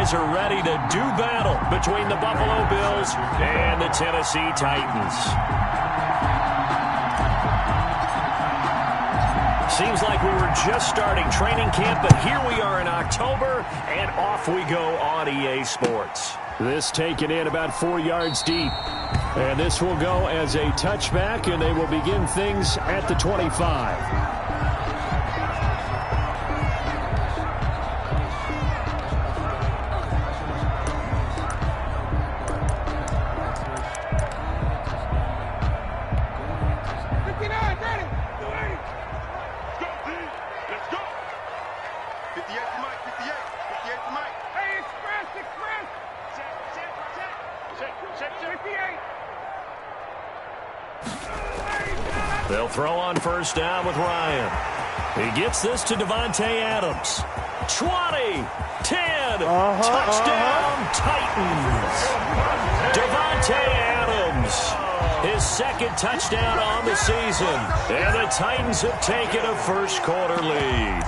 guys are ready to do battle between the Buffalo Bills and the Tennessee Titans. Seems like we were just starting training camp, but here we are in October, and off we go on EA Sports. This taken in about 4 yards deep. And this will go as a touchback, and they will begin things at the 25. They'll throw on first down with Ryan. He gets this to Davante Adams. 20, 10, touchdown, Titans. Davante Adams, his second touchdown on the season. And the Titans have taken a first-quarter lead.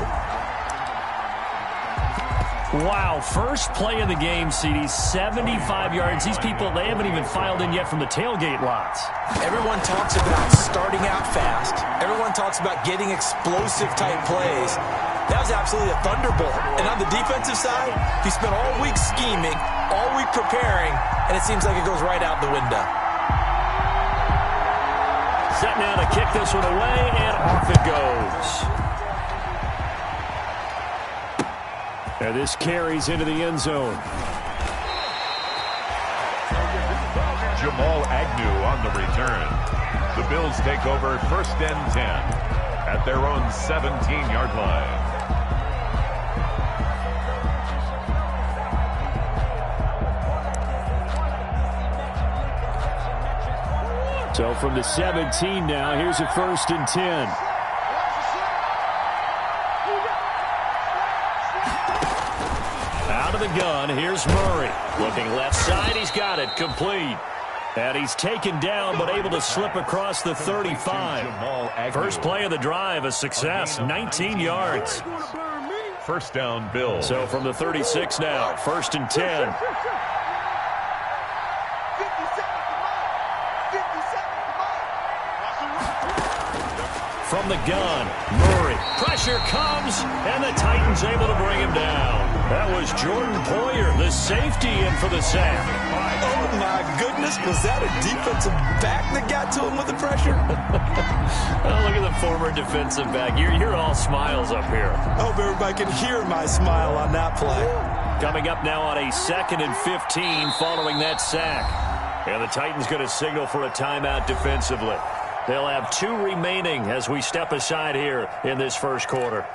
Wow, first play of the game, CD, 75 yards. These people, they haven't even filed in yet from the tailgate lots. Everyone talks about starting out fast. Everyone talks about getting explosive-type plays. That was absolutely a thunderbolt. And on the defensive side, he spent all week scheming, all week preparing, and it seems like it goes right out the window. Set now to kick this one away, and off it goes. And this carries into the end zone. Jamal Agnew on the return. The Bills take over first and 10 at their own 17-yard line. So from the 17 now, here's a first and 10. Out of the gun, here's Murray. Looking left side, he's got it, complete. And he's taken down, but able to slip across the 35. First play of the drive, a success, 19 yards. First down, Bills. So from the 36 now, first and 10. From the gun, Murray. Pressure comes, and the Titans able to bring him down. That was Jordan Poyer, the safety, in for the sack. Oh, my goodness. Was that a defensive back that got to him with the pressure? Oh, look at the former defensive back. You're all smiles up here. I hope everybody can hear my smile on that play. Coming up now on a 2nd and 15 following that sack. And the Titans going to signal for a timeout defensively. They'll have 2 remaining as we step aside here in this first quarter.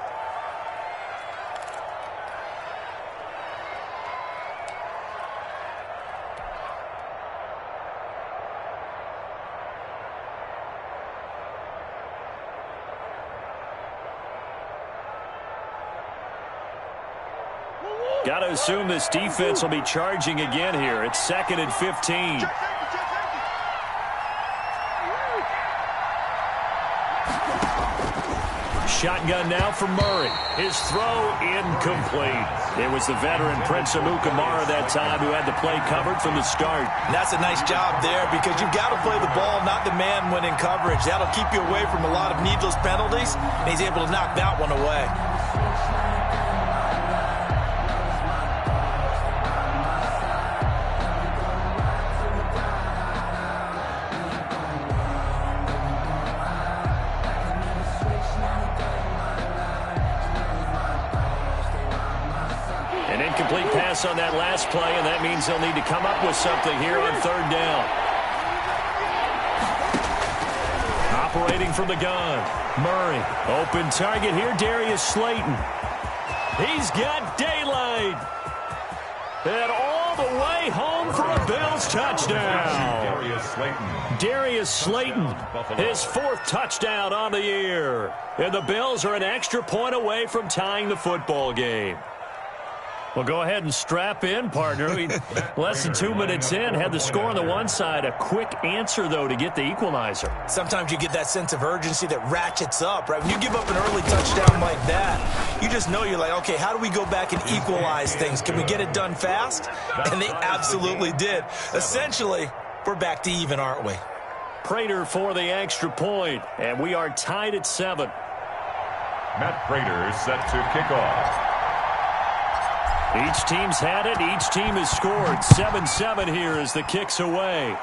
Got to assume this defense will be charging again here. It's 2nd and 15. Shotgun now for Murray. His throw incomplete. It was the veteran Prince Amukamara that time who had the play covered from the start. And that's a nice job there because you've got to play the ball, not the man when in coverage. That'll keep you away from a lot of needless penalties, and he's able to knock that one away. Incomplete pass on that last play, and that means they'll need to come up with something here on 3rd down. Operating from the gun. Murray. Open target here, Darius Slayton. He's got daylight. And all the way home for a Bills touchdown. Darius Slayton, his 4th touchdown on the year. And the Bills are an extra point away from tying the football game. Well, go ahead and strap in, partner. Less than 2 minutes in, had the score on the one side. A quick answer, though, to get the equalizer. Sometimes you get that sense of urgency that ratchets up, right? When you give up an early touchdown like that, you just know you're like, okay, how do we go back and equalize things? Can we get it done fast? And they absolutely did. Essentially, we're back to even, aren't we? Prater for the extra point, and we are tied at 7. Matt Prater set to kick off. Each team's had it. Each team has scored. 7-7 here as the kick's away.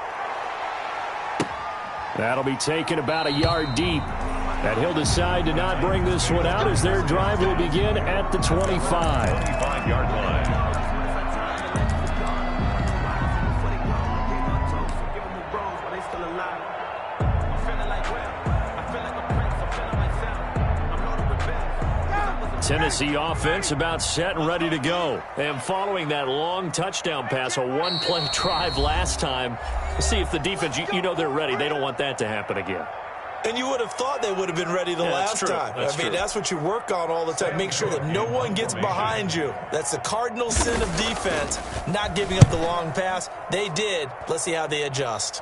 That'll be taken about a yard deep. And he'll decide to not bring this one out as their drive will begin at the 25. 25-yard line. Tennessee offense about set and ready to go. And following that long touchdown pass, a one-play drive last time, see if the defense, you know they're ready. They don't want that to happen again. And you would have thought they would have been ready the last time. That's what you work on all the time. Make sure that no one gets behind you. That's the cardinal sin of defense, not giving up the long pass. They did. Let's see how they adjust.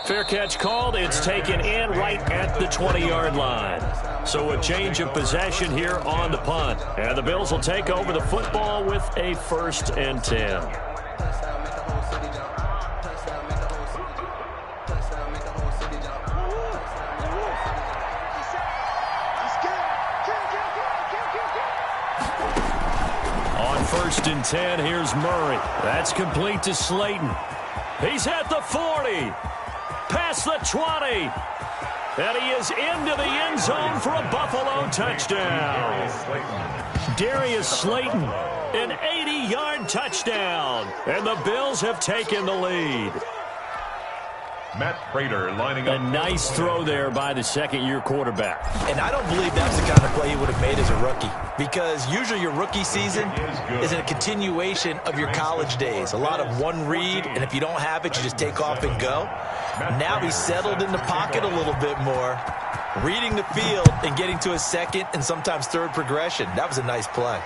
Fair catch called. It's taken in right at the 20-yard line. So a change of possession here on the punt. And the Bills will take over the football with a 1st and 10. On 1st and 10, here's Murray. That's complete to Slayton. He's at the 40. Past the 20. And he is into the end zone for a Buffalo touchdown. Darius Slayton, an 80-yard touchdown. And the Bills have taken the lead. Matt Prater lining up. A nice throw there by the second-year quarterback. And I don't believe that's the kind of play he would have made as a rookie, because usually your rookie season is a continuation of your college days. A lot of one read, and if you don't have it, you just take off and go. Now he's settled in the pocket a little bit more, reading the field and getting to his second and sometimes third progression. That was a nice play.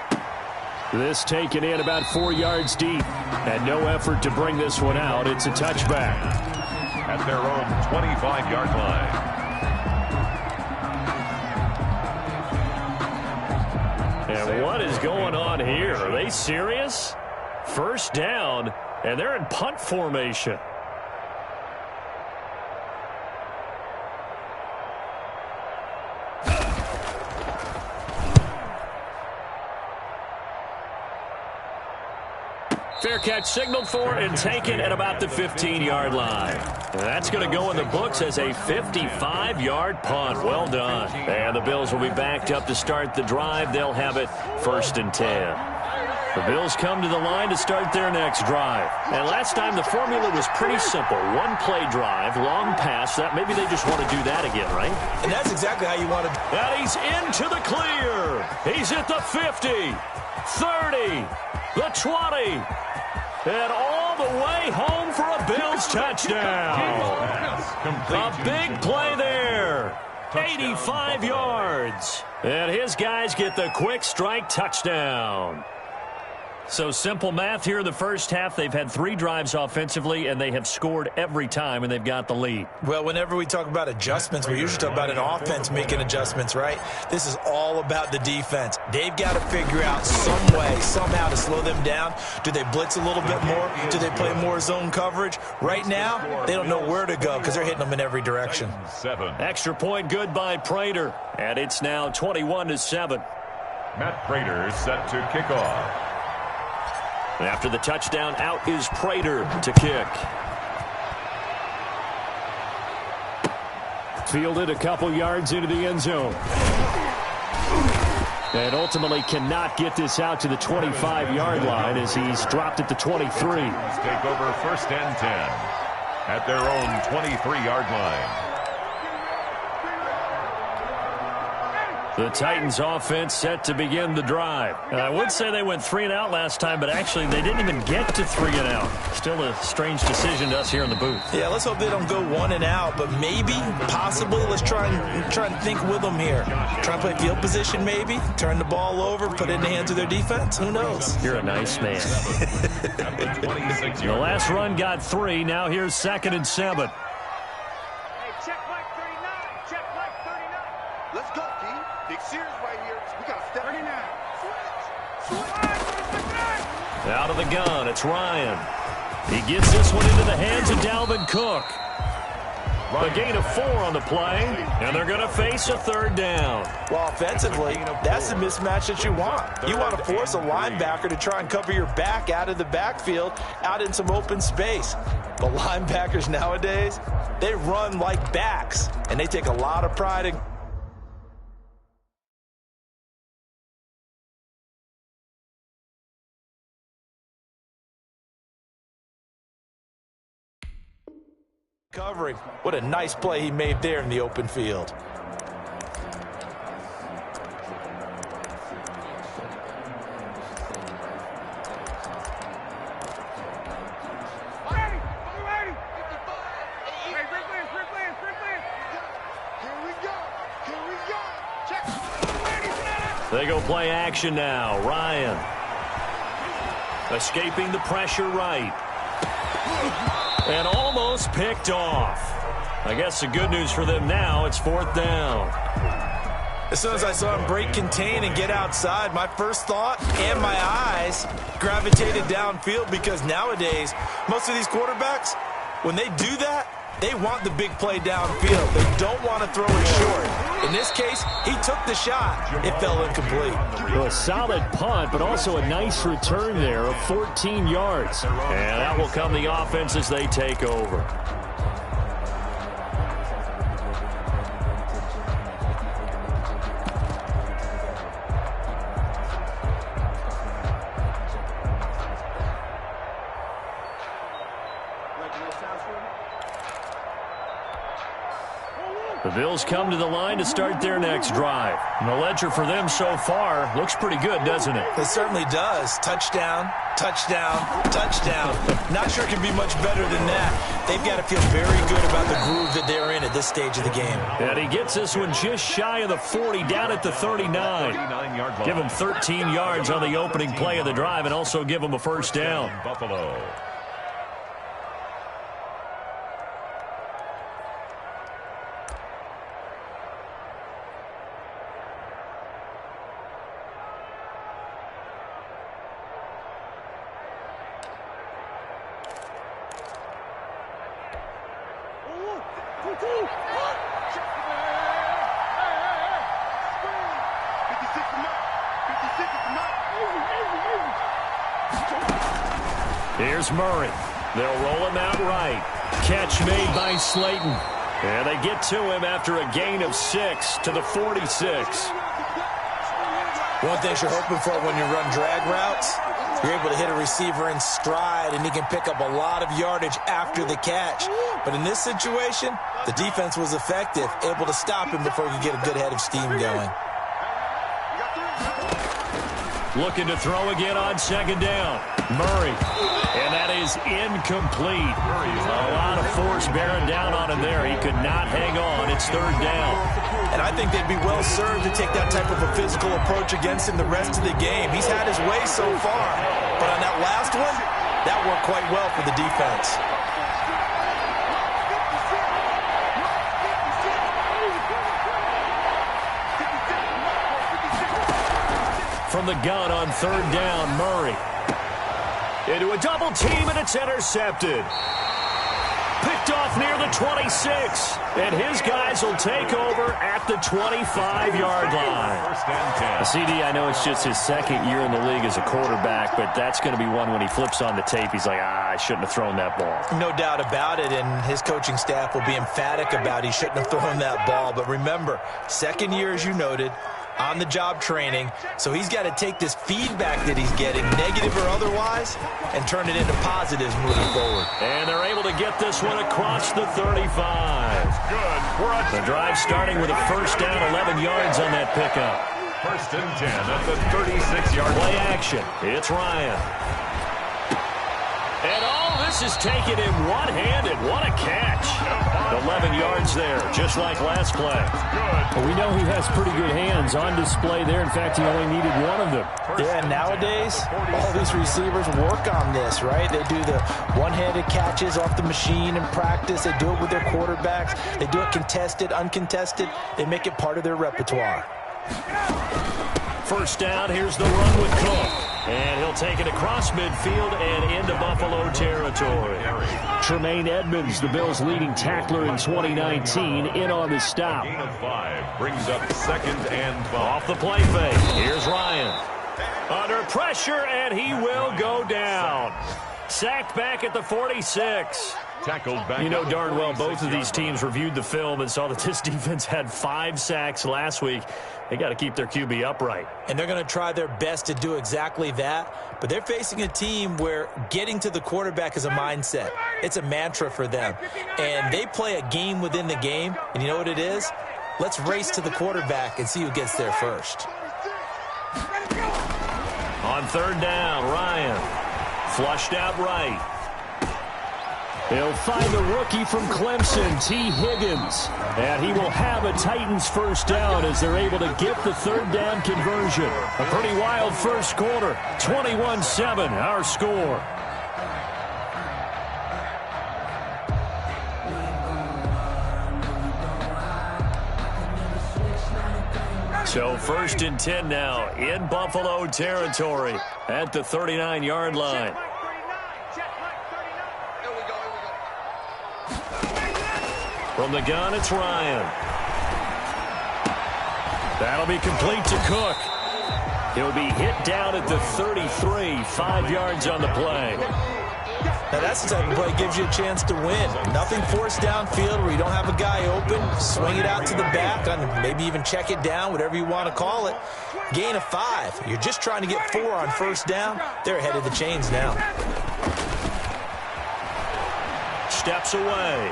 This taken in about 4 yards deep, and no effort to bring this one out. It's a touchback. At their own 25-yard line. And what is going on here? Are they serious? 1st down, and they're in punt formation. Fair catch signaled for and taken at about the 15-yard line. And that's going to go in the books as a 55-yard punt. Well done. And the Bills will be backed up to start the drive. They'll have it 1st and 10. The Bills come to the line to start their next drive. And last time the formula was pretty simple. One-play drive, long pass. That maybe they just want to do that again, right? And that's exactly how you want to. And he's into the clear. He's at the 50, 30, the 20. And all the way home for a Bills touchdown. A big play there. 85 yards. And his guys get the quick strike touchdown. So simple math here in the first half. They've had 3 drives offensively, and they have scored every time, and they've got the lead. Well, whenever we talk about adjustments, we usually talk about an offense making adjustments, right? This is all about the defense. They've got to figure out some way, somehow to slow them down. Do they blitz a little bit more? Do they play more zone coverage? Right now, they don't know where to go because they're hitting them in every direction. Extra point good by Prater, and it's now 21-7. Matt Prater set to kick off. After the touchdown, out is Prater to kick. Fielded a couple yards into the end zone. And ultimately cannot get this out to the 25-yard line as he's dropped at the 23. Take over 1st and 10 at their own 23-yard line. The Titans offense set to begin the drive. I would say they went 3 and out last time, but actually they didn't even get to 3 and out. Still a strange decision to us here in the booth. Yeah, let's hope they don't go 1 and out, but maybe, possibly, let's try and think with them here. Try and play field position maybe, turn the ball over, put it in the hands of their defense. Who knows? You're a nice man. The last run got 3. Now here's 2nd and 7. Check Mike 39. Check Mike 39. Let's go, D. Big series right here. We got to step 39. Switch. Out of the gun, it's Ryan. He gets this one into the hands of Dalvin Cook. A gain of 4 on the play, and they're going to face a 3rd down. Well, offensively, that's the mismatch that you want. You want to force a linebacker to try and cover your back out of the backfield, out in some open space. But linebackers nowadays, they run like backs, and they take a lot of pride in covering. What a nice play he made there in the open field. They go play action now. Ryan escaping the pressure right. And almost picked off. I guess the good news for them now, it's 4th down. As soon as I saw him break contain and get outside, my first thought and my eyes gravitated downfield, because nowadays, most of these quarterbacks, when they do that, they want the big play downfield. They don't want to throw it short. In this case, he took the shot. It fell incomplete. Well, a solid punt, but also a nice return there of 14 yards. And that will come the offense as they take over. The Bills come to the line to start their next drive. And the ledger for them so far looks pretty good, doesn't it? It certainly does. Touchdown, touchdown, touchdown. Not sure it can be much better than that. They've got to feel very good about the groove that they're in at this stage of the game. And he gets this one just shy of the 40, down at the 39. Give him 13 yards on the opening play of the drive and also give him a 1st down. Buffalo. Here's Murray. They'll roll him out right. Catch made by Slayton. And they get to him after a gain of 6 to the 46. One thing you're hoping for when you run drag routes, you're able to hit a receiver in stride, and he can pick up a lot of yardage after the catch. But in this situation, the defense was effective, able to stop him before he could get a good head of steam going. Looking to throw again on 2nd down. Murray. And that is incomplete. A lot of force bearing down on him there. He could not hang on. It's 3rd down. And I think they'd be well served to take that type of a physical approach against him the rest of the game. He's had his way so far. But on that last one, that worked quite well for the defense. From the gun on 3rd down, Murray. Into a double team, and it's intercepted. Picked off near the 26. And his guys will take over at the 25-yard line. CD, I know it's just his 2nd year in the league as a quarterback, but that's going to be one when he flips on the tape, he's like, I shouldn't have thrown that ball. No doubt about it, and his coaching staff will be emphatic about he shouldn't have thrown that ball. But remember, 2nd year, as you noted, on-the-job training, so he's got to take this feedback that he's getting, negative or otherwise, and turn it into positives moving forward. And they're able to get this one across the 35. The drive starting with a first down, 11 yards on that pickup. First and 10 at the 36-yard Play action. It's Ryan. And all this is taken in one-handed. What a catch. 11 yards there, just like last play. Well, we know he has pretty good hands on display there. In fact, he only needed one of them. Yeah, nowadays, all these receivers work on this, right? They do the one-handed catches off the machine in practice. They do it with their quarterbacks. They do it contested, uncontested. They make it part of their repertoire. First down, here's the run with Cook. And he'll take it across midfield and into Buffalo territory. Tremaine Edmonds, the Bills' leading tackler in 2019, in on the stop. Gain of 5 brings up second and 5. Off the play fake, here's Ryan. Under pressure, and he will go down. Sacked back at the 46. Tackled back. You know darn well both of these teams reviewed the film and saw that this defense had 5 sacks last week. They got to keep their QB upright. And they're going to try their best to do exactly that. But they're facing a team where getting to the quarterback is a mindset. It's a mantra for them. And they play a game within the game. And you know what it is? Let's race to the quarterback and see who gets there first. On third down, Ryan. Flushed out right. He'll find the rookie from Clemson, T. Higgins. And he will have a Titans first down as they're able to get the third down conversion. A pretty wild first quarter. 21-7, our score. So first and 10 now in Buffalo territory at the 39-yard line. From the gun, it's Ryan. That'll be complete to Cook. He'll be hit down at the 33, 5 yards on the play. Now that's the type of play that gives you a chance to win. Nothing forced downfield where you don't have a guy open. Swing it out to the back, and maybe even check it down, whatever you want to call it. Gain of 5. You're just trying to get 4 on first down. They're ahead of the chains now. Steps away.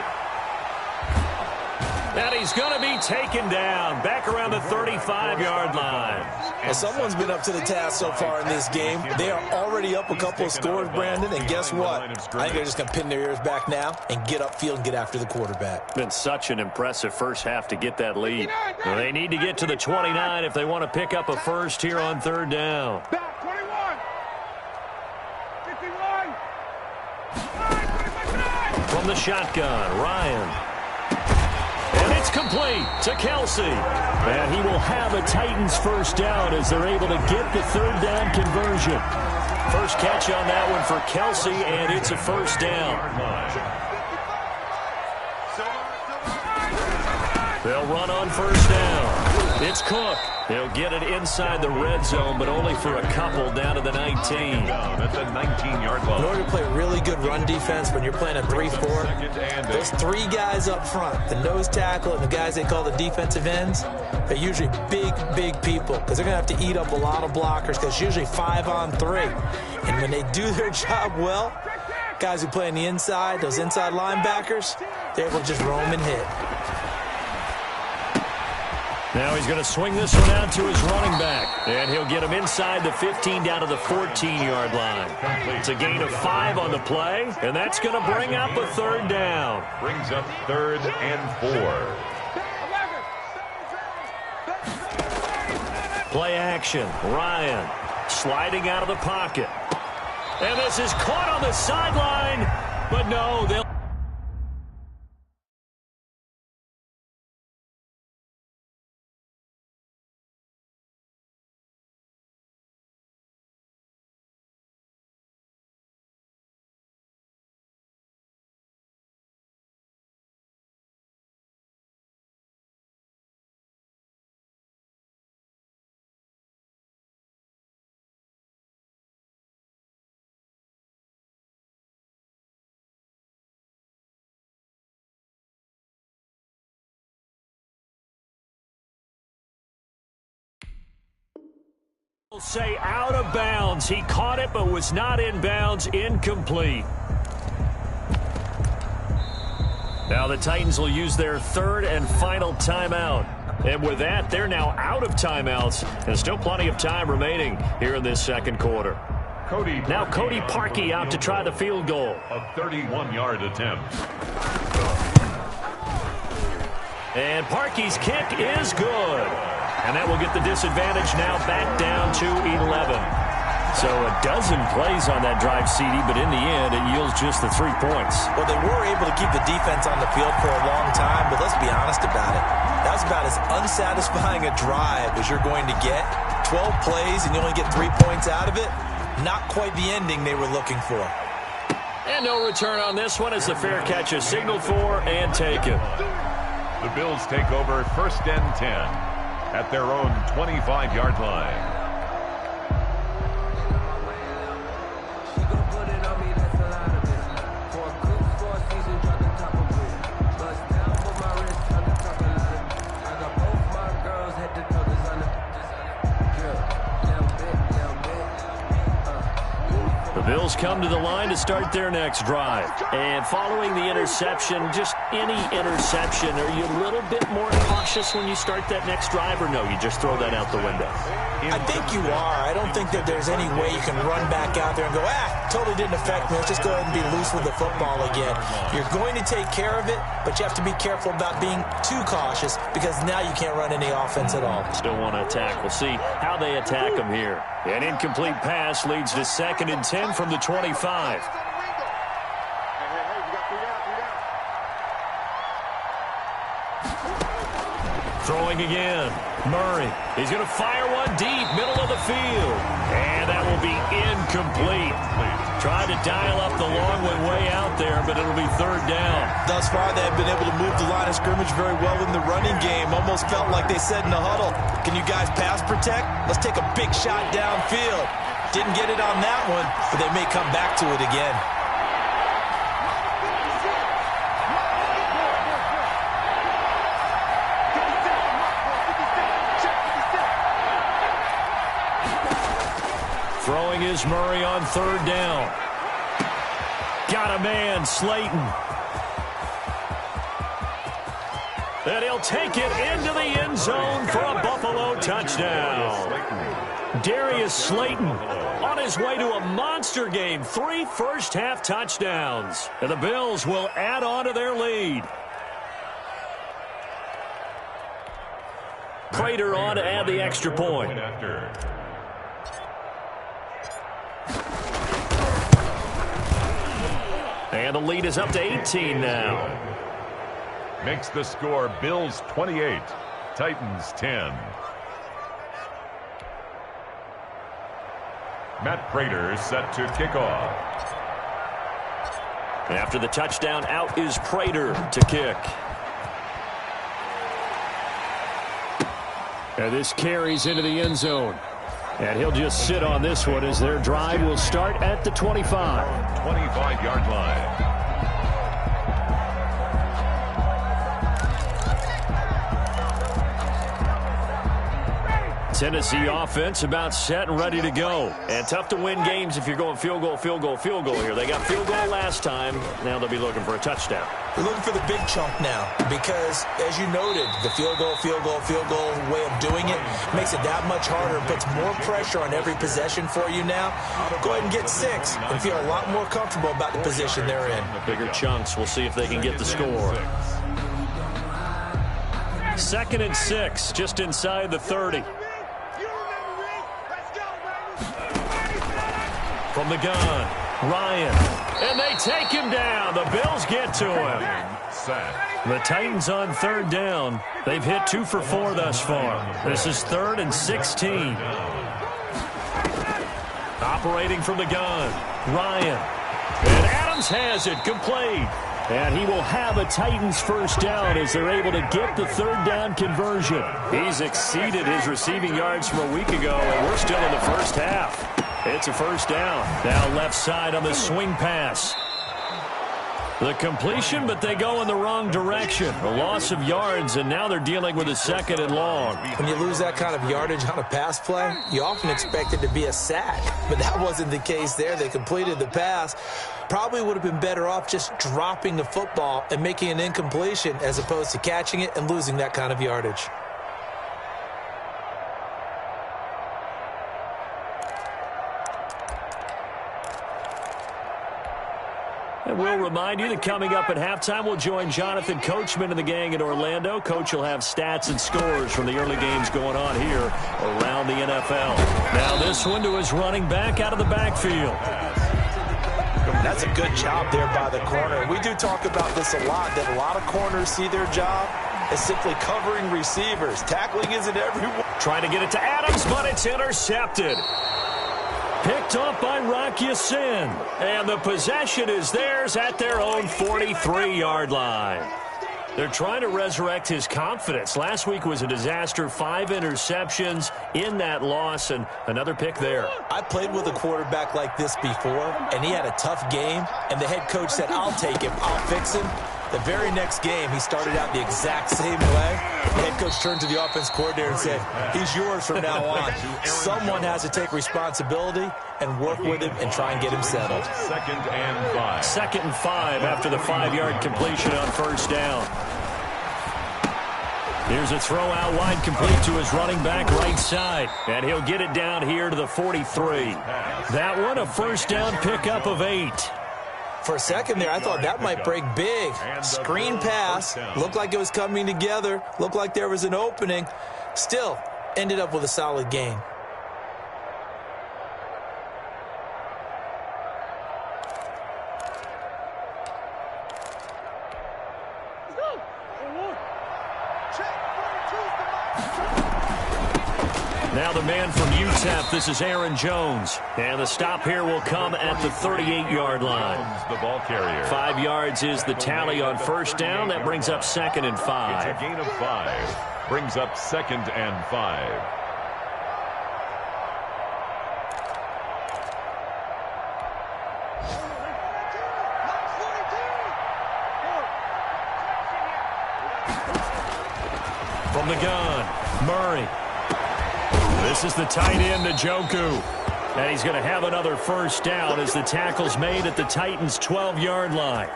And he's going to be taken down back around the 35-yard line. Well, someone's been up to the task so far in this game. They are already up a couple of scores, Brandon, and guess what? I think they're just going to pin their ears back now and get upfield and get after the quarterback. Been such an impressive first half to get that lead. Well, they need to get to the 29 if they want to pick up a first here on third down. Back, 21. 51. From the shotgun, Ryan. And it's complete to Kelsey. And he will have a Titans first down as they're able to get the third down conversion. First catch on that one for Kelsey, and it's a first down. They'll run on first down. It's Cook. He'll get it inside the red zone, but only for a couple down to the 19. That's a 19-yard line. In order to play really good run defense when you're playing a 3-4, those 3 guys up front, the nose tackle and the guys they call the defensive ends, they're usually big, big people because they're going to have to eat up a lot of blockers because it's usually 5 on 3. And when they do their job well, guys who play on the inside, those inside linebackers, they're able to just roam and hit. Now he's going to swing this one out to his running back. And he'll get him inside the 15 down to the 14-yard line. It's a gain of 5 on the play, and that's going to bring up a third down. Brings up third and 4. Play action. Ryan sliding out of the pocket. And this is caught on the sideline, but no, they'll We'll say out of bounds. He caught it but was not in bounds. Incomplete. Now the Titans will use their third and final timeout. And with that, they're now out of timeouts. And still plenty of time remaining here in this second quarter. Now Cody Parkey out to try the field goal. A 31-yard attempt. And Parkey's kick is good. And that will get the disadvantage now back down to 11. So a dozen plays on that drive, CD, but in the end, it yields just the 3 points. Well, they were able to keep the defense on the field for a long time, but let's be honest about it. That was about as unsatisfying a drive as you're going to get. 12 plays and you only get 3 points out of it. Not quite the ending they were looking for. And no return on this one as the fair catch is signaled for and taken. The Bills take over 1st and 10 at their own 25-yard line. Bills come to the line to start their next drive. And following the interception, just any interception, are you a little bit more cautious when you start that next drive, or no, you just throw that out the window? I think you are. I don't think that there's any way you can run back out there and go, totally didn't affect me. Let's just go ahead and be loose with the football again. You're going to take care of it, but you have to be careful about being too cautious because now you can't run any offense at all. Still want to attack. We'll see how they attack them here. An incomplete pass leads to 2nd and 10 from the 25. Throwing again. Murray. He's going to fire one deep, middle of the field. And that will be incomplete. Tried to dial up the long one way out there, but it'll be 3rd down. Thus far, they've been able to move the line of scrimmage very well in the running game. Almost felt like they said in the huddle, can you guys pass protect? Let's take a big shot downfield. Didn't get it on that one, but they may come back to it again. Throwing is Murray on 3rd down. Got a man, Slayton. And he'll take it into the end zone for a Buffalo touchdown. Darius Slayton on his way to a monster game. 3 first-half touchdowns. And the Bills will add on to their lead. Prater on to add the extra point. And the lead is up to 18 now. Makes the score Bills 28, Titans 10. Matt Prater set to kick off. After the touchdown, out is Prater to kick. And this carries into the end zone. And he'll just sit on this one as their drive will start at the 25. 25-yard line. Tennessee offense about set and ready to go. And tough to win games if you're going field goal, field goal, field goal here. They got field goal last time. Now they'll be looking for a touchdown. They're looking for the big chunk now because, as you noted, the field goal way of doing it makes it that much harder, puts more pressure on every possession for you now. Go ahead and get 6 and feel a lot more comfortable about the position they're in. Bigger chunks. We'll see if they can get the score. 2nd and 6, just inside the 30. From the gun, Ryan. And they take him down. The Bills get to him. The Titans on 3rd down. They've hit 2 for 4 thus far. This is 3rd and 16. Operating from the gun, Ryan. And Adams has it, complete. And he will have a Titans first down as they're able to get the 3rd down conversion. He's exceeded his receiving yards from a week ago, and we're still in the first half. It's a first down. Now left side on the swing pass. The completion, but they go in the wrong direction. A loss of yards, and now they're dealing with a 2nd and long. When you lose that kind of yardage on a pass play, you often expect it to be a sack. But that wasn't the case there. They completed the pass. Probably would have been better off just dropping the football and making an incompletion as opposed to catching it and losing that kind of yardage. And we'll remind you that coming up at halftime, we'll join Jonathan Coachman and the gang in Orlando. Coach will have stats and scores from the early games going on here around the NFL. Now this one to his running back out of the backfield. That's a good job there by the corner. We do talk about this a lot, that a lot of corners see their job as simply covering receivers. Tackling isn't everyone. Trying to get it to Adams, but it's intercepted. Picked off by Rock Ya-Sin. And the possession is theirs at their own 43-yard line. They're trying to resurrect his confidence. Last week was a disaster. 5 interceptions in that loss, and another pick there. I played with a quarterback like this before, and he had a tough game, and the head coach said, I'll take him, I'll fix him. The very next game, he started out the exact same way. The head coach turned to the offense coordinator and said, he's yours from now on. Someone has to take responsibility and work with him and try and get him settled. 2nd and 5. 2nd and 5 after the 5-yard completion on first down. Here's a throw out wide, complete to his running back right side. And he'll get it down here to the 43. That one a first down pickup of 8. For a second there, I thought that might break big. Screen pass. Looked like it was coming together. Looked like there was an opening. Still, ended up with a solid gain. Now the man from UTEP, this is Aaron Jones. And the stop here will come at the 38-yard line. The ball carrier. 5 yards is the tally on first down. That brings up 2nd and 5. It's a gain of 5. Brings up 2nd and 5. From the gun, Murray. This is the tight end, Njoku. And he's going to have another first down as the tackle's made at the Titans' 12-yard line.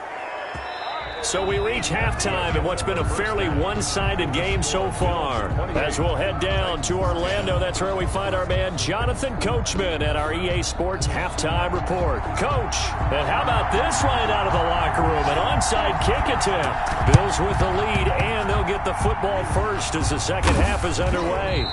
So we reach halftime in what's been a fairly one-sided game so far. As we'll head down to Orlando, that's where we find our man Jonathan Coachman at our EA Sports Halftime Report. Coach, and how about this right out of the locker room? An onside kick attempt. Bills with the lead, and they'll get the football first as the second half is underway.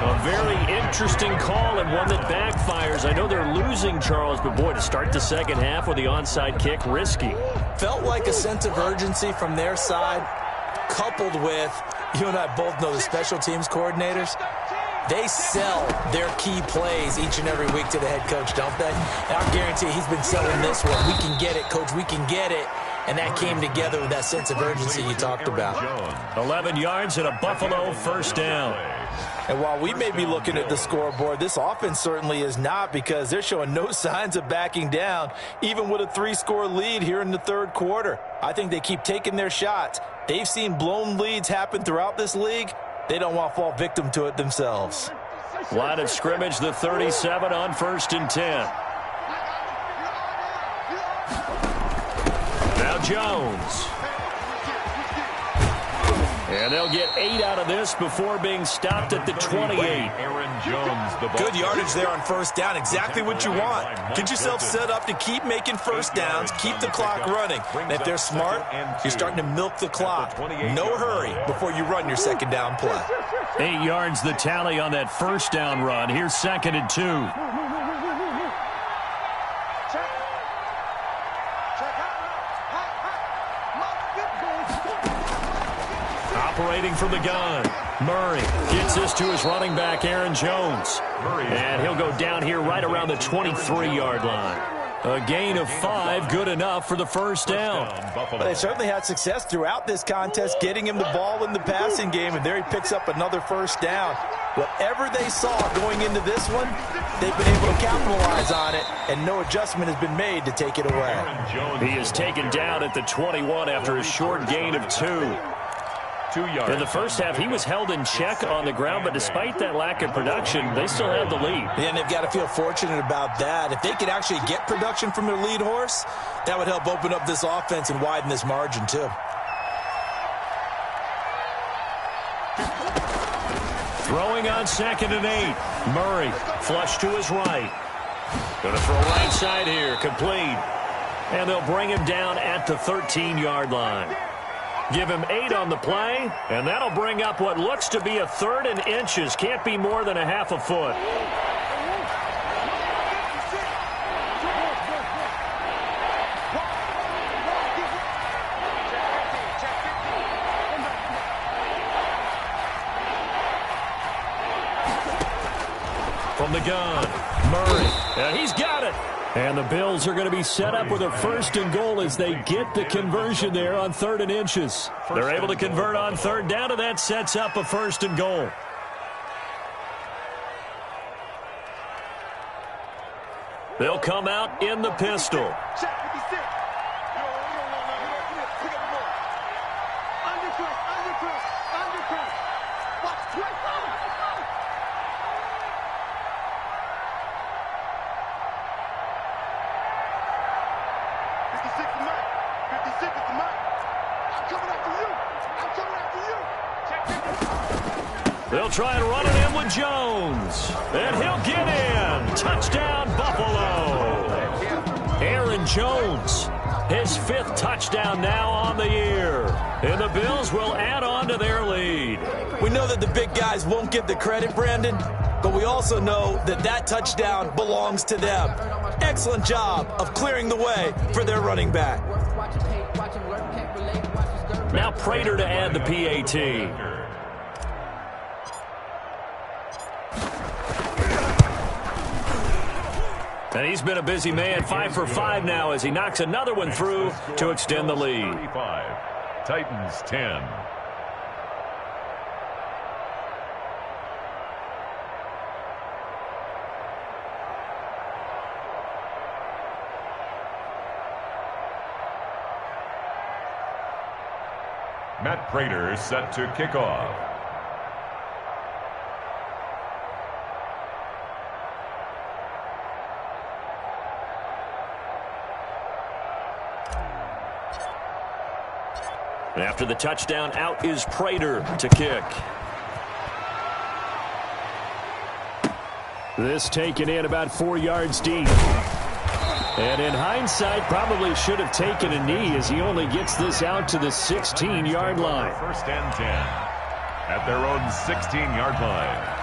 A very interesting call and one that backfires. I know they're losing, Charles, but boy, to start the second half with the onside kick, risky. Felt like a sense of urgency from their side, coupled with, you and I both know the special teams coordinators, they sell their key plays each and every week to the head coach, don't they? And I guarantee he's been selling this one. We can get it, coach, we can get it. And that came together with that sense of urgency you talked about. 11 yards and a Buffalo first down. And while we may be looking at the scoreboard, this offense certainly is not, because they're showing no signs of backing down, even with a 3-score lead here in the third quarter. I think they keep taking their shots. They've seen blown leads happen throughout this league. They don't want to fall victim to it themselves. Line of scrimmage, the 37 on 1st and 10. Now Jones. And they'll get 8 out of this before being stopped at the 28. Aaron Jones, the ball. Good yardage there on first down. Exactly what you want. Get yourself set up to keep making first downs, keep the clock running. And if they're smart, you're starting to milk the clock. No hurry before you run your second down play. 8 yards the tally on that first down run. Here's 2nd and 2. Operating from the gun, Murray gets this to his running back, Aaron Jones. And he'll go down here right around the 23-yard line. A gain of 5, good enough for the first down. They certainly had success throughout this contest, getting him the ball in the passing game, and there he picks up another first down. Whatever they saw going into this one, they've been able to capitalize on it, and no adjustment has been made to take it away. He is taken down at the 21 after a short gain of 2. 2 yards. In the first half, he was held in check on the ground, but despite that lack of production, they still have the lead. And they've got to feel fortunate about that. If they could actually get production from their lead horse, that would help open up this offense and widen this margin too. Throwing on 2nd and 8. Murray, flush to his right. Going to throw right side here, complete. And they'll bring him down at the 13-yard line. Give him 8 on the play, and that'll bring up what looks to be a 3rd and inches. Can't be more than a half a foot. From the gun, Murray, and he's got it. And the Bills are going to be set up with a 1st and goal as they get the conversion there on 3rd and inches. They're able to convert on 3rd down, and that sets up a 1st and goal. They'll come out in the pistol. They'll try and run it in with Jones. And he'll get in. Touchdown, Buffalo. Aaron Jones, his 5th touchdown now on the year. And the Bills will add on to their lead. We know that the big guys won't get the credit, Brandon, but we also know that that touchdown belongs to them. Excellent job of clearing the way for their running back. Now Prater to add the PAT. And he's been a busy man, 5 for 5 now as he knocks another one through to extend the lead. 35. Titans 10. Matt Prater set to kick off. After the touchdown, out is Prater to kick. This taken in about 4 yards deep. And in hindsight, probably should have taken a knee as he only gets this out to the 16-yard line. 1st and 10 at their own 16-yard line.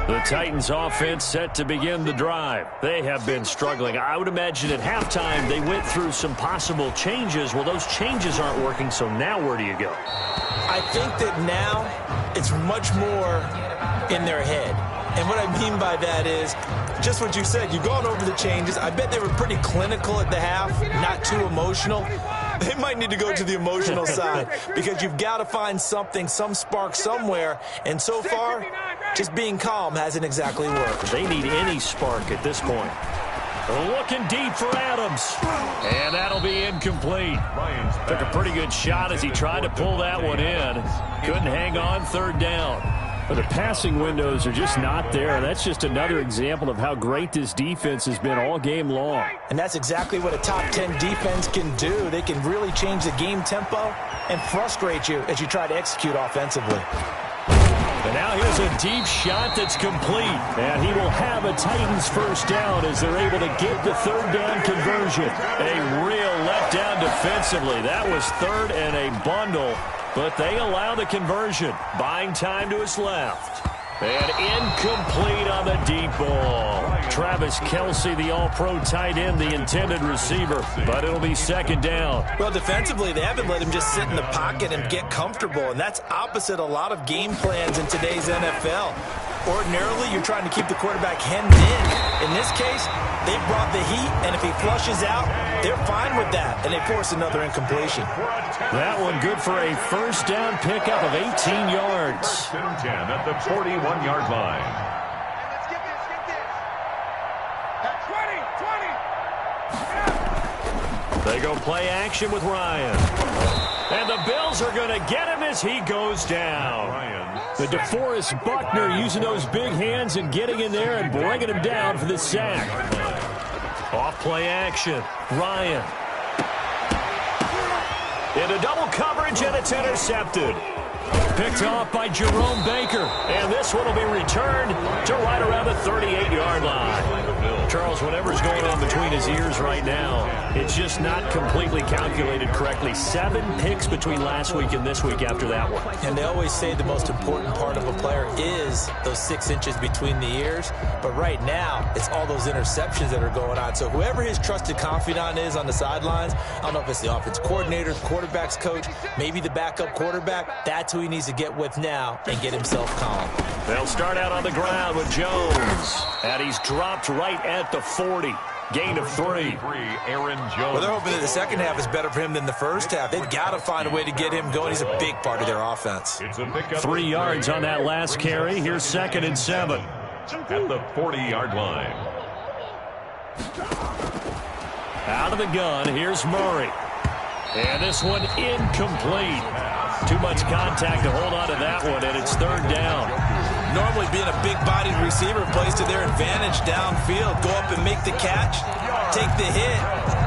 The Titans offense set to begin the drive. They have been struggling. I would imagine at halftime they went through some possible changes. Well, those changes aren't working, so now where do you go? I think that now it's much more in their head. And what I mean by that is just what you said. You've gone over the changes. I bet they were pretty clinical at the half, not too emotional. They might need to go to the emotional side because you've got to find something, some spark somewhere. And so far, just being calm hasn't exactly worked. They need any spark at this point. Looking deep for Adams. And that'll be incomplete. Took a pretty good shot as he tried to pull that one in. Couldn't hang on 3rd down. But the passing windows are just not there. That's just another example of how great this defense has been all game long. And that's exactly what a top 10 defense can do. They can really change the game tempo and frustrate you as you try to execute offensively. And now here's a deep shot that's complete. And he will have a Titans 1st down as they're able to get the 3rd down conversion. A real letdown defensively. That was 3rd and a bundle. But they allow the conversion. Buying time to his left. And incomplete on the deep ball. Travis Kelce, the all-pro tight end, the intended receiver. But it'll be 2nd down. Well, defensively, they haven't let him just sit in the pocket and get comfortable. And that's opposite a lot of game plans in today's NFL. Ordinarily, you're trying to keep the quarterback hemmed in. In this case, they brought the heat, and if he flushes out, they're fine with that, and they force another incompletion. That one good for a first down pickup of 18 yards. First and 10 at the 41-yard line. Let's get this. At 20. They go play action with Ryan. And the Bills are going to get him as he goes down. The DeForest Buckner using those big hands and getting in there and bringing him down for the sack. Off play action. Ryan. Into double coverage, and it's intercepted. Picked off by Jerome Baker. And this one will be returned to right around the 38-yard line. Charles, whatever's going on between his ears right now, it's just not completely calculated correctly. 7 picks between last week and this week after that one. And they always say the most important part of a player is those 6 inches between the ears. But right now, it's all those interceptions that are going on. So whoever his trusted confidant is on the sidelines, I don't know if it's the offense coordinator, quarterback's coach, maybe the backup quarterback, that's who he needs to get with now and get himself calm. They'll start out on the ground with Jones. And he's dropped right at the 40. Gain of 3. Aaron Jones. Well, they're hoping that the second half is better for him than the first half. They've got to find a way to get him going. He's a big part of their offense. It's a pickup 3 yards on that last carry. Here's 2nd and 7. at the 40-yard line. Out of the gun, here's Murray. And this one incomplete. Too much contact to hold on to that one, and it's 3rd down. Normally being a big-bodied receiver plays to their advantage downfield. Go up and make the catch, take the hit,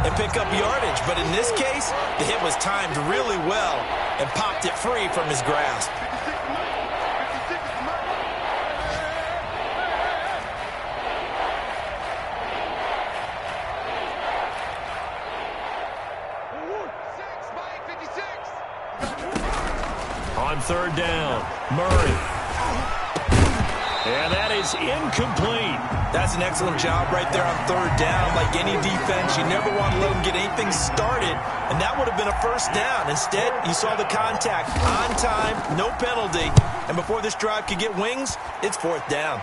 and pick up yardage. But in this case, the hit was timed really well and popped it free from his grasp. On 3rd down, Murray. And that is incomplete. That's an excellent job right there on 3rd down. Like any defense, you never want to let them get anything started, and that would have been a 1st down. Instead, you saw the contact on time, no penalty, and before this drive could get wings, it's 4th down.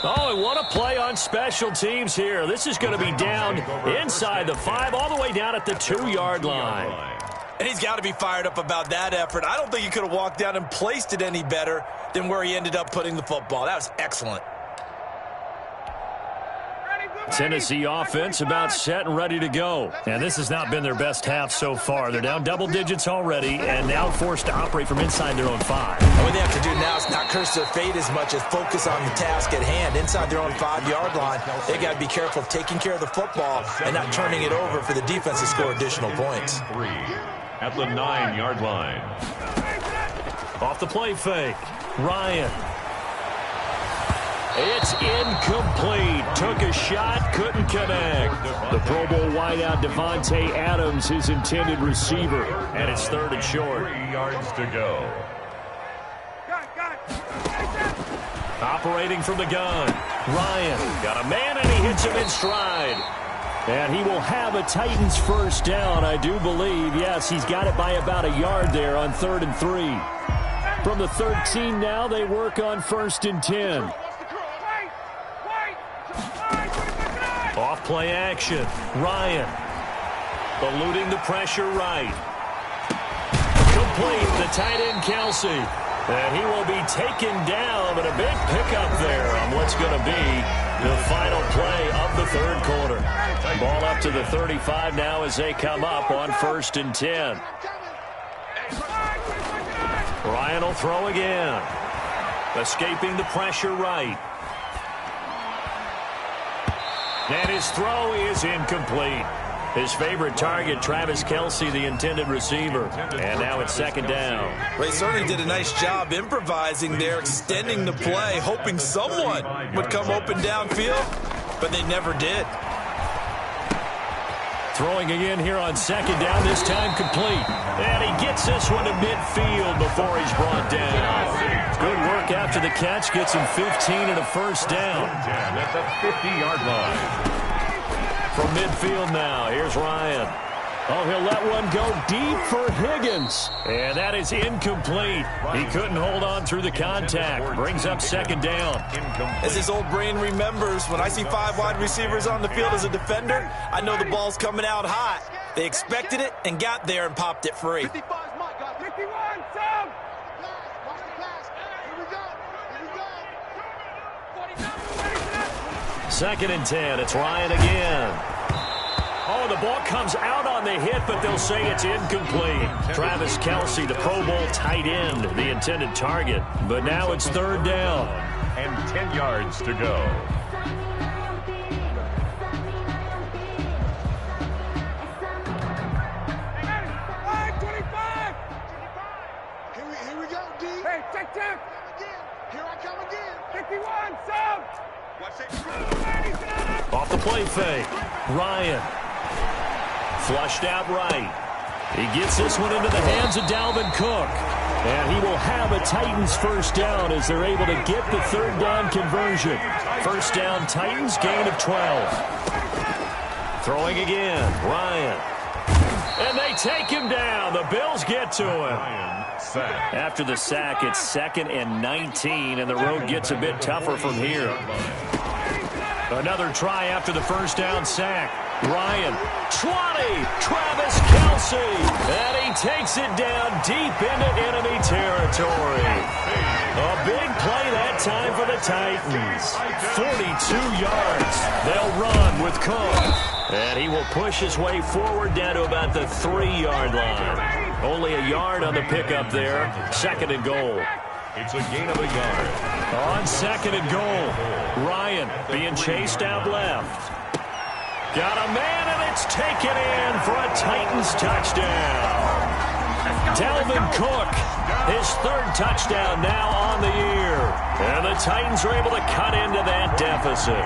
Oh, and what a play on special teams here. This is going to be down inside the 5, all the way down at the 2-yard line. And he's got to be fired up about that effort. I don't think he could have walked down and placed it any better than where he ended up putting the football. That was excellent. Tennessee offense about set and ready to go. And this has not been their best half so far. They're down double digits already and now forced to operate from inside their own 5. And what they have to do now is not curse their fate as much as focus on the task at hand. Inside their own 5-yard line, they got to be careful of taking care of the football and not turning it over for the defense to score additional points. 3 at the 9-yard line. Off the play fake, Ryan. It's incomplete. Took a shot, couldn't connect. The Pro Bowl wideout Davante Adams, his intended receiver. And it's 3rd and short. 3 yards to go. Operating from the gun. Ryan got a man, and he hits him in stride. And he will have a Titans 1st down, I do believe. Yes, he's got it by about a yard there on 3rd and 3. From the 13 now, they work on 1st and 10. Off play action. Ryan. Eluding the pressure right. Complete. The tight end, Kelsey. And he will be taken down, but a big pickup there on what's going to be the final play of the 3rd quarter. Ball up to the 35 now as they come up on 1st and 10. Ryan will throw again. Escaping the pressure right. And his throw is incomplete. His favorite target, Travis Kelce, the intended receiver. And now it's 2nd down. Well, he certainly did a nice job improvising there, extending the play, hoping someone would come open downfield, but they never did. Throwing again here on 2nd down, this time complete. And he gets this one to midfield before he's brought down. Good work after the catch, gets him 15 and a 1st down. At the 50-yard line. From midfield now, here's Ryan. Oh, he'll let one go deep for Higgins. And that is incomplete. He couldn't hold on through the contact. Brings up second down. As his old brain remembers, when I see 5 wide receivers on the field as a defender, I know the ball's coming out hot. They expected it and got there and popped it free. 55's my guy. 51, Sam! Watch the pass. Here we go. Second and 10. It's Ryan again. Oh, the ball comes out on the hit, but they'll say it's incomplete. Travis Kelce, the Pro Bowl tight end, the intended target. But now it's third down. And 10 yards to go. Here we go, D. Hey, check. Here I come again. 51, Sam! Watch it. Off the play fake. Ryan. Flushed out right. He gets this one into the hands of Dalvin Cook. And he will have a Titans first down as they're able to get the third down conversion. First down, Titans, gain of 12. Throwing again, Ryan. And they take him down. The Bills get to him. After the sack, it's 2nd and 19, and the road gets a bit tougher from here. Another try after the first down sack. Ryan, 20, Travis Kelce, and he takes it down deep into enemy territory. A big play that time for the Titans. 42 yards. They'll run with Cook, and he will push his way forward down to about the 3-yard line. Only a yard on the pickup there. 2nd and goal. It's a gain of a yard. On 2nd and goal, Ryan being chased out left. Got a man, and it's taken in for a Titans touchdown. Dalvin Cook, his 3rd touchdown now on the year. And the Titans are able to cut into that deficit.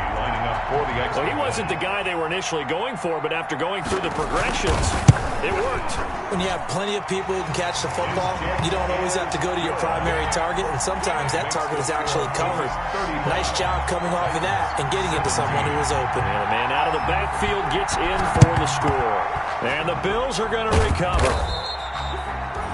Well, he wasn't the guy they were initially going for, but after going through the progressions, it worked. When you have plenty of people who can catch the football, you don't always have to go to your primary target, and sometimes that target is actually covered. Nice job coming off of that and getting it to someone who was open. And the man out of the backfield gets in for the score. And the Bills are going to recover.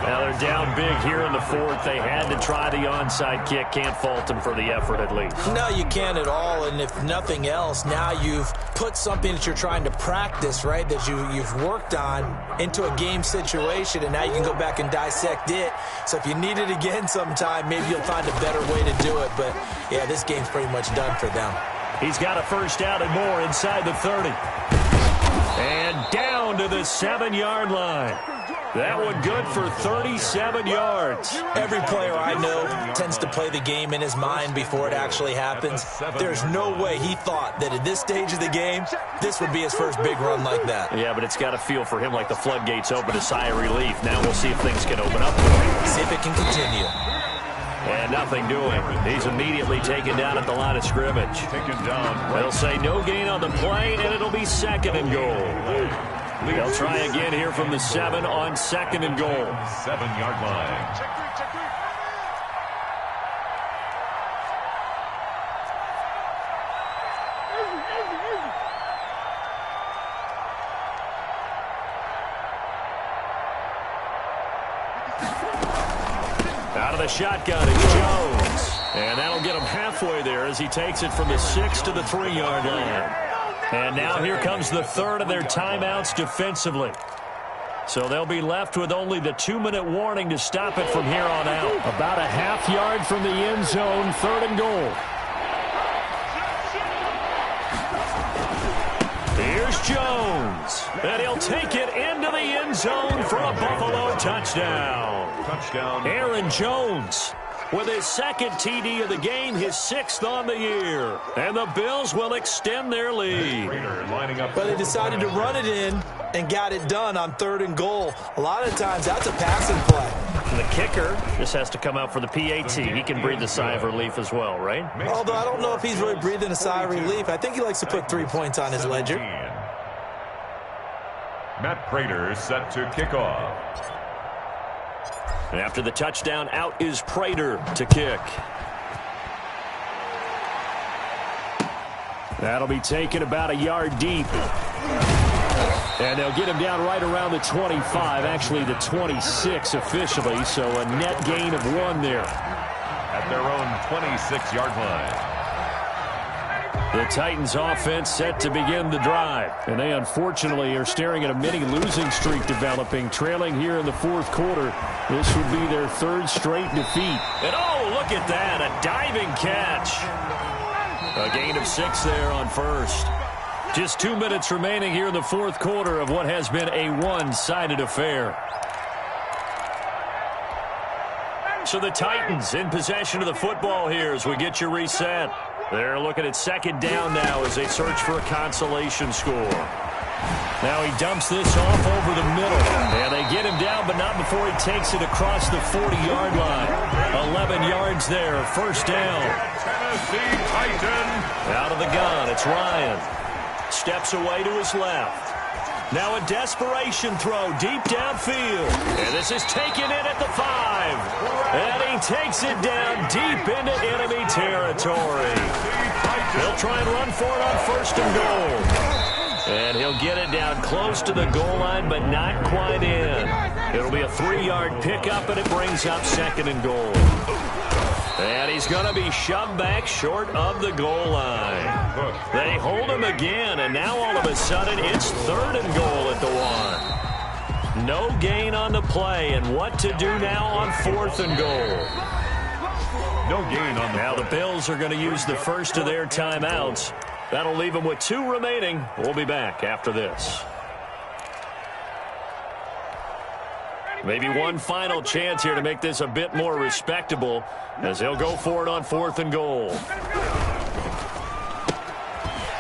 Now they're down big here in the 4th. They had to try the onside kick. Can't fault them for the effort at least. No, you can't at all. And if nothing else, now you've put something that you're trying to practice, right, that you've worked on into a game situation, and now you can go back and dissect it. So if you need it again sometime, maybe you'll find a better way to do it. But, yeah, this game's pretty much done for them. He's got a first down and more inside the 30. And down to the 7-yard line. That one good for 37 yards. Every player I know tends to play the game in his mind before it actually happens. There's no way he thought that at this stage of the game, this would be his first big run like that. Yeah, but it's got to feel for him like the floodgates open, a sigh of relief. Now we'll see if things can open up. See if it can continue. And nothing doing. He's immediately taken down at the line of scrimmage. Taken down. They'll say no gain on the play, and it'll be 2nd and goal. They'll try again here from the 7 on 2nd and goal. 7-yard line. Out of the shotgun is Jones. And that'll get him halfway there as he takes it from the 6 to the 3-yard line. And now here comes the 3rd of their timeouts defensively. So they'll be left with only the 2-minute warning to stop it from here on out. About a half yard from the end zone, 3rd and goal. Here's Jones. And he'll take it into the end zone for a Buffalo touchdown. Touchdown. Aaron Jones with his 2nd TD of the game, his 6th on the year. And the Bills will extend their lead. But they decided to run it in and got it done on 3rd and goal. A lot of times that's a passing play. And the kicker just has to come out for the PAT. He can breathe a sigh of relief as well, right? Although I don't know if he's really breathing a sigh of relief. I think he likes to put 3 points on his ledger. Matt Prater set to kick off. After the touchdown, out is Prater to kick. That'll be taken about a yard deep. And they'll get him down right around the 25, actually the 26 officially, so a net gain of 1 there. At their own 26-yard line. The Titans offense set to begin the drive. And they unfortunately are staring at a mini losing streak developing, trailing here in the fourth quarter. This would be their 3rd straight defeat. And oh, look at that, a diving catch. A gain of 6 there on first. Just 2 minutes remaining here in the fourth quarter of what has been a one-sided affair. So the Titans in possession of the football here as we get you reset. They're looking at 2nd down now as they search for a consolation score. Now he dumps this off over the middle. And they get him down, but not before he takes it across the 40-yard line. 11 yards there, 1st down. Tennessee Titans. Out of the gun, it's Ryan. Steps away to his left. Now a desperation throw deep downfield. And this is taken in at the 5. And he takes it down deep into enemy territory. He'll try and run for it on 1st and goal. And he'll get it down close to the goal line, but not quite in. It'll be a 3-yard pickup, and it brings up 2nd and goal. And he's going to be shoved back short of the goal line. They hold him again, and now all of a sudden it's 3rd and goal at the 1. No gain on the play, and what to do now on 4th and goal. No gain on the Now the Bills are going to use the first of their timeouts. That'll leave them with 2 remaining. We'll be back after this. Maybe one final chance here to make this a bit more respectable as they'll go for it on 4th and goal.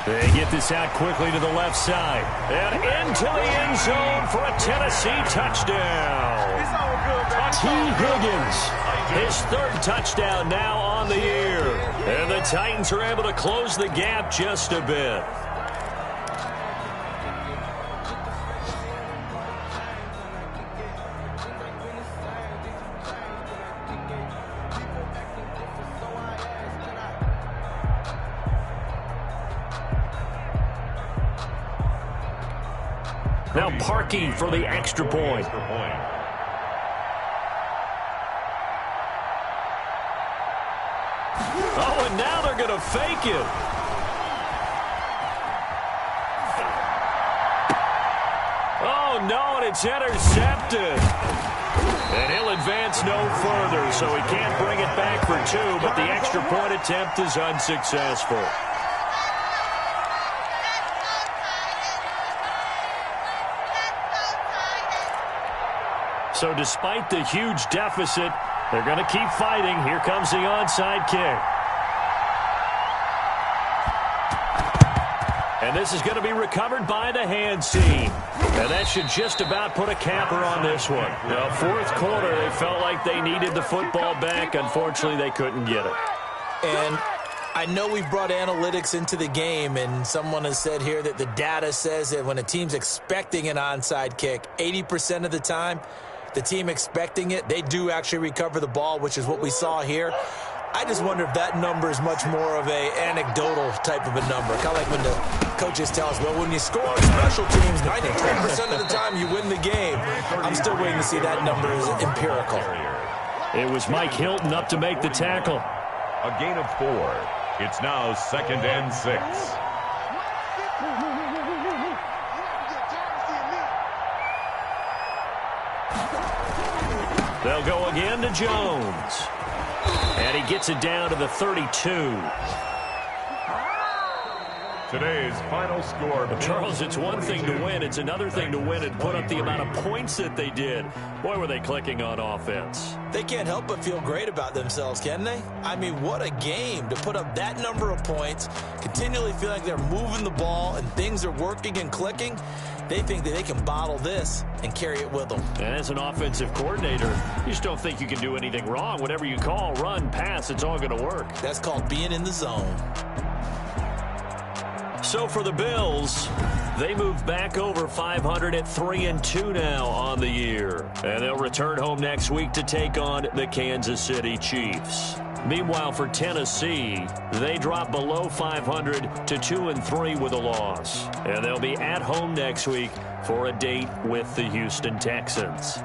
They get this out quickly to the left side. And into the end zone for a Tennessee touchdown. T. Higgins, his 3rd touchdown now on the year. And the Titans are able to close the gap just a bit. Now Parkey for the extra point. Oh, and now they're going to fake it. Oh, no, and it's intercepted. And he'll advance no further, so he can't bring it back for 2, but the extra point attempt is unsuccessful. So despite the huge deficit, they're going to keep fighting. Here comes the onside kick. And this is going to be recovered by the hands team. And that should just about put a capper on this one. Now, 4th quarter, they felt like they needed the football back. Unfortunately, they couldn't get it. And I know we've brought analytics into the game, and someone has said here that the data says that when a team's expecting an onside kick, 80% of the time, the team expecting it, they do actually recover the ball, which is what we saw here. I just wonder if that number is much more of a anecdotal type of a number. Kind of like when the coaches tell us, well, when you score on special teams, 93% of the time you win the game. I'm still waiting to see that number is empirical. It was Mike Hilton up to make the tackle. A gain of 4. It's now 2nd and 6. They'll go again to Jones. And he gets it down to the 32. Today's final score. Charles, it's one thing to win. It's another thing to win and put up the amount of points that they did. Boy, were they clicking on offense. They can't help but feel great about themselves, can they? I mean, what a game to put up that number of points, continually feel like they're moving the ball and things are working and clicking. They think that they can bottle this and carry it with them. And as an offensive coordinator, you just don't think you can do anything wrong. Whatever you call, run, pass, it's all going to work. That's called being in the zone. So for the Bills, they move back over 500 at 3-2 now on the year. And they'll return home next week to take on the Kansas City Chiefs. Meanwhile, for Tennessee, they drop below 500 to 2-3 with a loss. And they'll be at home next week for a date with the Houston Texans.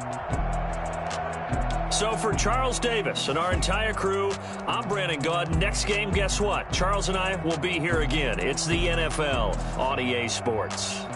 So for Charles Davis and our entire crew, I'm Brandon Gaudin. Next game, guess what? Charles and I will be here again. It's the NFL on EA Sports.